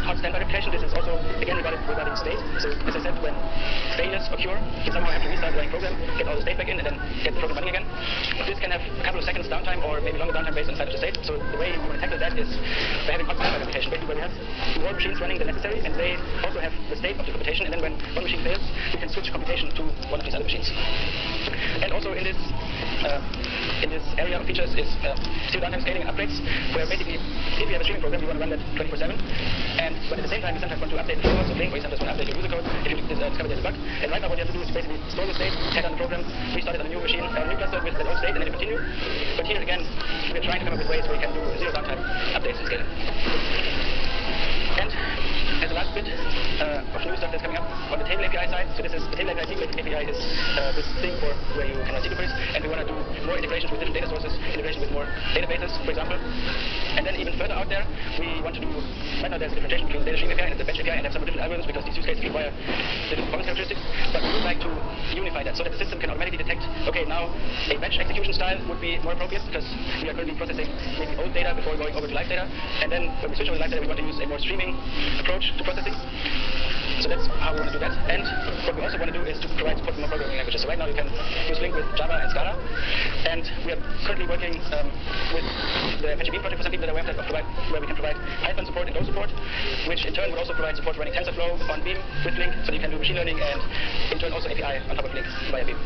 hot standby replication. This is also, again, regarding state. So, as I said, when failures occur, you somehow have to restart the running program, get all the state back in, and then get the program running again. This can have a couple of seconds downtime or maybe longer downtime based on the side of the state. So, the way we want to tackle that is by having hot standby replication, basically where we have more machines running than necessary, and they also have the state of the computation, and then when one machine fails, you can switch computation to one of these other machines. And also in this area of features is serial downtime scaling and upgrades, where basically if you have a streaming program, you want to run that 24/7, but at the same time you sometimes want to update the frameworks of Blink, or you sometimes want to update your user code if you discover there's a bug. And right now what you have to do is basically store the state, tear down the program, restart it on a new machine, a new cluster with that old state, and then you continue. But here again, we're trying to come up with ways where you can do zero downtime updates and scaling. And as a last bit of new stuff that's coming up on the table API side, so this is the table API. SQL API is this thing for where you can run SQL queries, and we want to do more integrations with different data sources, integration with more databases, for example. And then even further out there, we want to do, right now there's a differentiation between the data stream API and the batch API, and have some different algorithms because these use cases require different performance characteristics. But we would like to unify that so that the system can automatically detect, okay, now a batch execution style would be more appropriate because we are currently processing maybe old data before going over to live data, and then when we switch over to live data, we want to use a more streaming approach to processing. So that's how we want to do that. And what we also want to do is to provide support for more programming languages. So right now you can use Flink with Java and Scala, and we are currently working with the Apache Beam project for some people that are aware of that, where we can provide Python support and Go support, which in turn would also provide support for running TensorFlow on Beam with Flink, so you can do machine learning and in turn also API on top of Flink via Beam.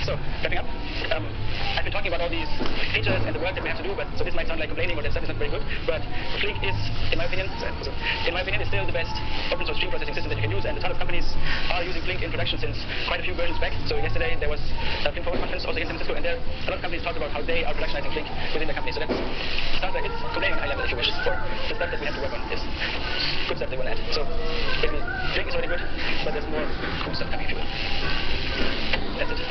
So, wrapping up, I've been talking about all these features and the work that we have to do, but so this might sound like complaining or that stuff is not very good, but Flink is, in my opinion, is still the best open source stream processing system that you can use, and a ton of companies are using Flink in production since quite a few versions back. So yesterday there was a Flink Forward conference also in San Francisco, and there a lot of companies talked about how they are productionizing Flink within their company. So that sounds like it's complaining on a high level, if you wish, for the stuff that we have to work on is good stuff they want to add. So basically, Flink is already good, but there's more cool stuff coming, if you will. That's it.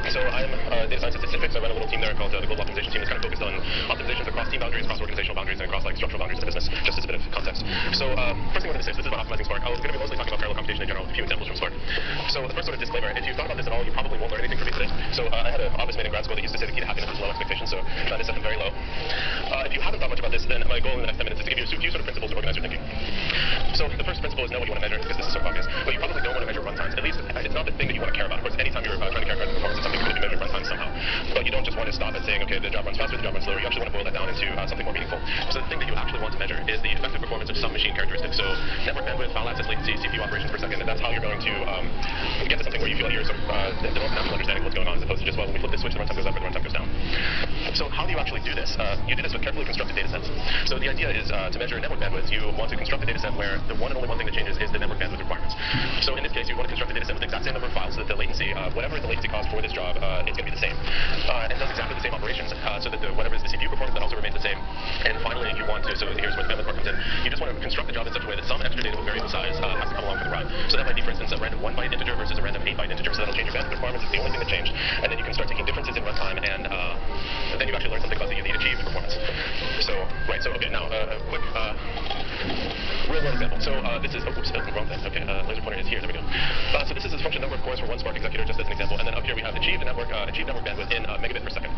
So I'm a data scientist at Citrix. I run a little team there called the Global Optimization Team. It's kind of focused on optimizations across team boundaries, across organizational boundaries, and across like structural boundaries of the business, just as a bit of context. So first thing I wanted to say, so this is about optimizing Spark. I'm going to be mostly talking about parallel computation in general, a few examples from Spark. So the first sort of disclaimer, if you've thought about this at all, you probably won't learn anything from me today. So I had an office mate in grad school that used to say the key to happiness is low expectations, so that is set them very low. If you haven't thought much about this, then my goal in the next 10 minutes is to give you a few sort of principles to organize your thinking. So the first principle is know what you want to measure, because this is sort of obvious, but you probably don't want to measure runtimes. At least it's not the thing that you want to care about. Of course, anytime you're trying to characterize the performance of something, you're going to be measuring runtimes somehow. But you don't just want to stop at saying, okay, the job runs faster, the job runs slower. You actually want to boil that down into something more meaningful. So the thing that you actually want to measure is the effective performance of some machine characteristics. So network bandwidth, file access latency, CPU operations per second, and that's how you're going to get to something where you feel like you're sort of develop natural understanding of what's going on, as opposed to just, well, when we flip this switch, the runtime goes up or the runtime goes down. So how do you actually do this? You do this with carefully constructed data sets. So the idea is to measure network bandwidth, you want to construct a data set where the one and only one thing that changes is the network bandwidth requirements. So in this case, you want to construct a data set with the exact same number of files, so that the latency, whatever the latency cost for this job, it's going to be the same. And does exactly the same operations, so that whatever is the CPU performance, that also remains the same. And finally, you want to, so here's where the bandwidth part comes in, you just want to construct the job in such a way that some extra data with variable size has to come along for the ride. So that might be, for instance, a random 1-byte integer versus a random 8-byte integer, so that'll change your bandwidth requirements. It's the only thing that changed. And then you can start taking differences in runtime, and then you actually learn something about the achieved performance. So, right, so, okay, now, a quick real-world example. So, this is, wrong thing, okay, laser pointer is here, there we go. So this is a function number, of course, for one Spark executor, just as an example, and then up here we have achieved network bandwidth in megabit per second.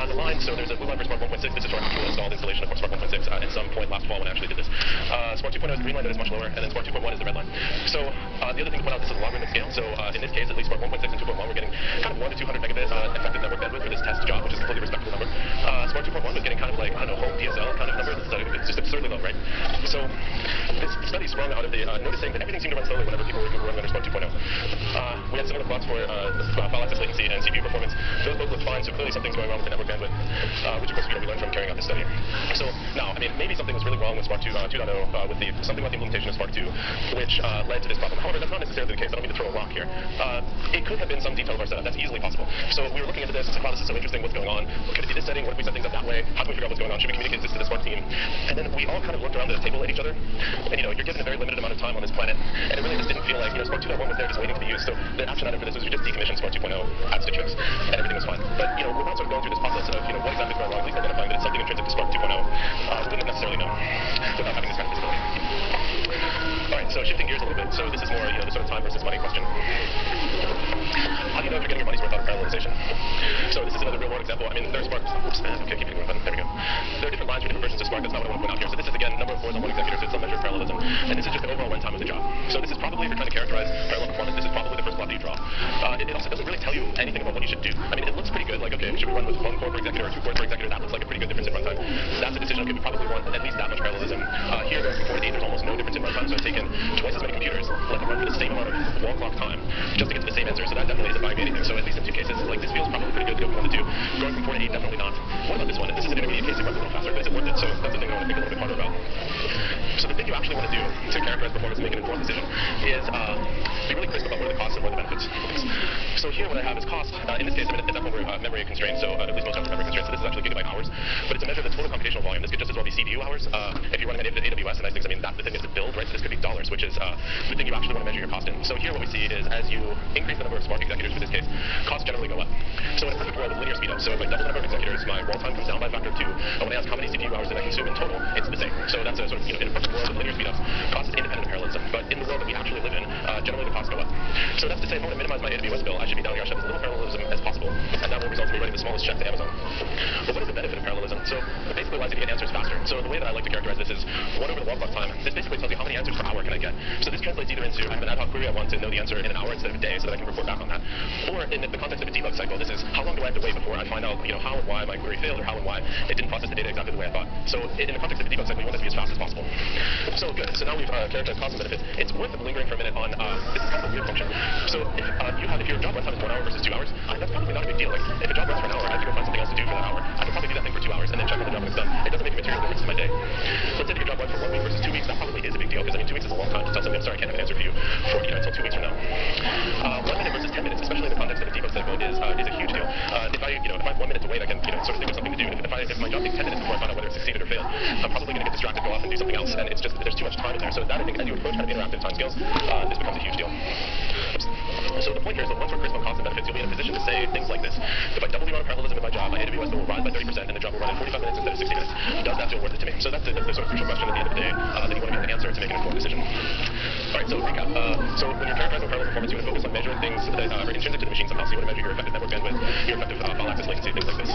The line, so there's a blue line for Spark 1.6, this is for actual installed installation of Spark 1.6 at some point last fall when I actually did this. Spark 2.0 is the green line, that is much lower, and then Spark 2.1 is the red line. So the other thing to point out, this is a logarithmic scale, so in this case, at least Spark 1.6 and 2.1, we're getting kind of 1 to 200 megabit effective network bandwidth for this test job, which is a completely respectable number. Spark 2.1 was getting kind of like, I don't know, home DSL kind of number. It's just absurdly low, right? So this study sprung out of the noticing that everything seemed to run slowly whenever people were running under Spark 2.0. We had similar plots for file access latency and CPU performance. Those both looked fine, so clearly something's going wrong with the network bandwidth, which of course we learned from carrying out this study. So now, I mean, maybe something was really wrong with Spark 2.0 with something about the implementation of Spark 2, which led to this problem. However, that's not necessarily the case. I don't mean to throw a rock here. It could have been some detail of our setup. That's easily possible. So we were looking into this. It's like, wow, this is so interesting. What's going on? Could it be this setting? What if we set things up that way? How can we figure out what's going on? Should we communicate this to the Spark team? And then we all kind of looked around the table at each other. And you're given a very limited amount of time on this planet, and it really just didn't feel like Spark 2.1 was there just waiting to be used. So the action item for this was we just decommissioned Spark 2.0 at Citrix, and everything was fine. But we're not sort of going through this process of what exactly is going wrong, at least identifying that it's something intrinsic to Spark 2.0. We wouldn't necessarily know without having this kind of visibility. All right, so shifting gears a little bit. So this is more the sort of time versus money question. How do you know if you're getting your money's worth out of parallelization? So this is another real world example. I mean, there's Spark should we run with one core per executor or two cores per executor? That looks like a pretty good difference in runtime. That's a decision I could probably want at least that much parallelism. Here, going from 4 to 8, there's almost no difference in runtime, so I've taken twice as many computers, let them run for the same amount of wall clock time, just to get to the same answer, so that definitely isn't buying me anything. So at least in 2 cases, like, this feels probably pretty good to go from 1 to 2. Going from 4 to 8, definitely not. What about this one? This is an intermediate case, it runs a little faster, but is it worth it? So that's the thing I want to think a little bit harder about. So the thing you actually want to do to characterize performance and make an informed decision is be really crisp about what are the costs and what are the benefits. So here what I have is cost. In this case, I mean, it's definitely memory constrained, so at least most times memory constrained, so this is actually gigabyte hours, but it's a measure of the total computational volume. This could just as well be CPU hours. If you're running on AWS and nice things, I mean, that's the thing is to build, right? So this could be dollars, which is the thing you actually want to measure your cost in. So here what we see is as you increase the number of Spark executors, for this case, costs generally go up. So in a perfect world of linear speed up, so if I double the number of executors, my wall time comes down by a factor of 2, and when I ask how many CPU hours did I consume in total, it's the same. So that's a sort of, in a perfect world of linear speed ups, cost is independent of parallelism. But in the world that we actually live in, generally the costs go up. So that's to say, if I want to minimize my AWS bill, I should be down here, I should have as little parallelism as possible, and that will result in me writing the smallest check to Amazon. But what is the benefit of parallelism? So it basically allows you to get answers faster. So the way that I like to characterize this is 1 over the wall clock time. This basically tells you how many answers per hour can I get. So this translates either into I have an ad hoc query, I want to know the answer in an hour instead of a day so that I can report back on that. Or in the context of a debug cycle, this is how long do I have to wait before I find out, how and why my query failed or how and why it didn't process the data exactly the way I thought. So in the context of a debug cycle, you want this to be as fast as possible. So good. So now we've characterized cost and benefit. It's worth lingering for a minute on this is kind of a weird function. So if your job runtime is 1 hour versus 2 hours, that's probably not a big deal. Like if a job runs for an hour, I have to go find something else to do for that hour. I can probably do that thing for 2 hours and then check on the job when it's done. It doesn't make a material difference in my day. Let's say that your job runs for 1 week versus 2 weeks. That probably is a big deal because 2 weeks is a long time to tell somebody, I'm sorry, I can't have an answer for you for until 2 weeks from now. 1 minute versus 10 minutes, especially in the context of a debug cycle, is a huge deal. If I have 1 minute to wait, I can sort of think of something to do. If my job takes 10 minutes before I find out whether it succeeded or failed, I'm probably going to get distracted, go off and do something else, and it's just there's too much time in there. So that I think as you approach kind of interactive timescales, this becomes a huge deal. So the point here is that once we're crisp on cost and benefits, you'll be in a position to say things like this. If I double the amount of parallelism in my job, my AWS bill will rise by 30% and the job will run in 45 minutes instead of 60 minutes. Does that feel worth it to me? So that's the sort of crucial question at the end of the day that you want to be able to answer to make an informed decision. Alright, so recap. So when you're characterizing parallel performance, you want to focus on measuring things that are intrinsic to the machine somehow. So you want to measure your effective network bandwidth, your effective file access latency, things like this.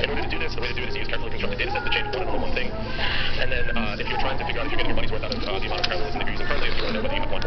In order to do this, the way to do it is to use carefully constructed data sets to change one and only one thing. And then if you're trying to figure out if you're getting your money's worth out of the amount of parallelism that you're using currently, if you want to know whether you have one